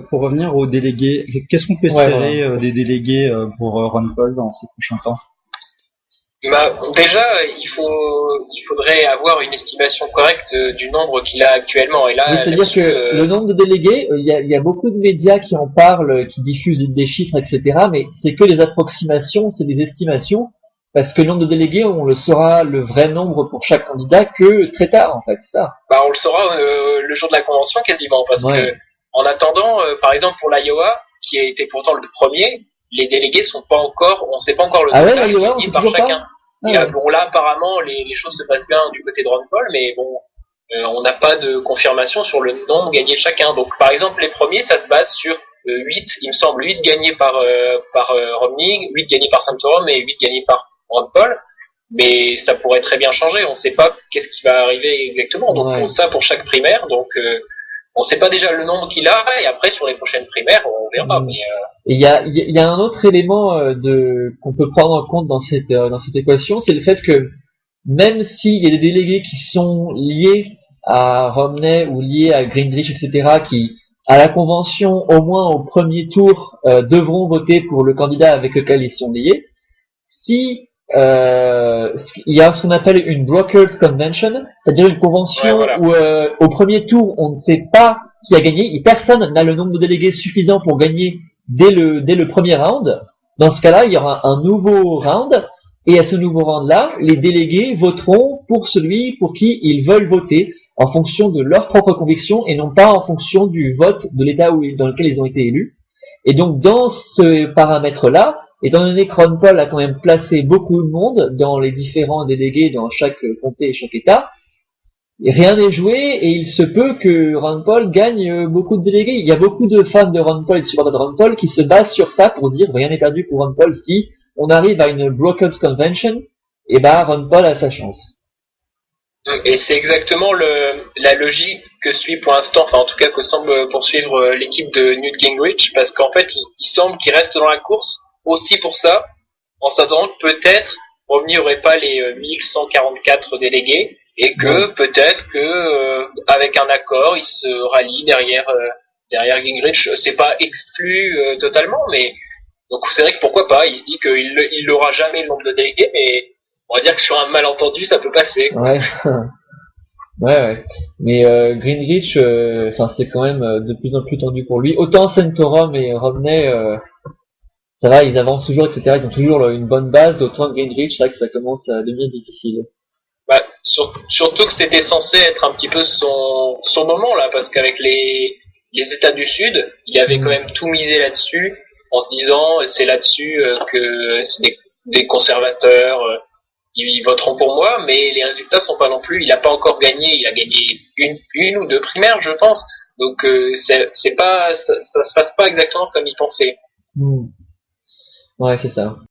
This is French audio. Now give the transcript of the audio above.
Pour revenir aux délégués, qu'est-ce qu'on peut Ouais, voilà. espérer des délégués pour Ron Paul dans ces prochains temps? Bah, déjà, il faudrait avoir une estimation correcte du nombre qu'il a actuellement. Et Oui, là, c'est-à-dire là-dessus, que le nombre de délégués, il y a beaucoup de médias qui en parlent, qui diffusent des chiffres, etc. Mais c'est que des approximations, c'est des estimations, parce que le nombre de délégués, on le saura le vrai nombre pour chaque candidat que très tard, en fait, c'est ça. bah, on le saura le jour de la convention quasiment, parce Ouais. que en attendant, par exemple pour l'Iowa, qui a été pourtant le premier, les délégués sont pas encore, on sait pas encore le Ah ouais, total l'Iowa, on gagné sait par toujours pas? chacun. Ah Et ouais. bon là, apparemment, les choses se passent bien du côté de Ron Paul, mais bon, on n'a pas de confirmation sur le nombre gagné de chacun. Donc par exemple, les premiers, ça se base sur 8, il me semble, 8 gagnés par Romney, 8 gagnés par Santorum et 8 gagnés par Ron Paul. Mais ça pourrait très bien changer, on ne sait pas qu'est-ce qui va arriver exactement. Donc pour Ouais. ça, pour chaque primaire, donc on ne sait pas déjà le nombre qu'il a, et après sur les prochaines primaires, on verra. Mm. Mais Et il y a un autre élément qu'on peut prendre en compte dans cette équation, c'est le fait que même s'il y a des délégués qui sont liés à Romney ou liés à Gingrich, etc., qui, à la convention, au moins au premier tour, devront voter pour le candidat avec lequel ils sont liés, si il y a ce qu'on appelle une brokered convention, c'est-à-dire une ouais, convention voilà. où au premier tour on ne sait pas qui a gagné et personne n'a le nombre de délégués suffisant pour gagner dès le premier round. Dans ce cas-là, il y aura un nouveau round et à ce nouveau round-là, les délégués voteront pour celui pour qui ils veulent voter en fonction de leur propre conviction et non pas en fonction du vote de l'État dans lequel ils ont été élus. Et donc dans ce paramètre-là, étant donné que Ron Paul a quand même placé beaucoup de monde dans les différents délégués dans chaque comté et chaque État, rien n'est joué et il se peut que Ron Paul gagne beaucoup de délégués. Il y a beaucoup de fans de Ron Paul et de supporters de Ron Paul qui se basent sur ça pour dire rien n'est perdu pour Ron Paul. Si on arrive à une brokered convention, et ben Ron Paul a sa chance. Et c'est exactement la logique que suit pour l'instant, enfin en tout cas que semble poursuivre l'équipe de Newt Gingrich, parce qu'en fait il semble qu'il reste dans la course aussi pour ça, en s'attendant que peut-être Romney aurait pas les 1144 délégués, et Ouais. que peut-être que avec un accord il se rallie derrière Gingrich. C'est pas exclu totalement, mais donc c'est vrai que pourquoi pas, il se dit qu'il n'aura jamais le nombre de délégués, mais on va dire que sur un malentendu ça peut passer, quoi. Ouais. Ouais, ouais. Mais Greenwich, enfin c'est quand même de plus en plus tendu pour lui. Autant Santorum et Romney, ça va, ils avancent toujours, etc. Ils ont toujours une bonne base. Autant Greenwich, c'est vrai que ça commence à devenir difficile. Bah, surtout que c'était censé être un petit peu son moment là, parce qu'avec les États du Sud, il avait quand Mm. même tout misé là-dessus, en se disant c'est là-dessus que c'est des conservateurs, ils voteront pour moi, mais les résultats sont pas non plus. Il a pas encore gagné, il a gagné une ou deux primaires, je pense. Donc c'est pas ça se passe pas exactement comme il pensait. Mm. Ouais, c'est ça.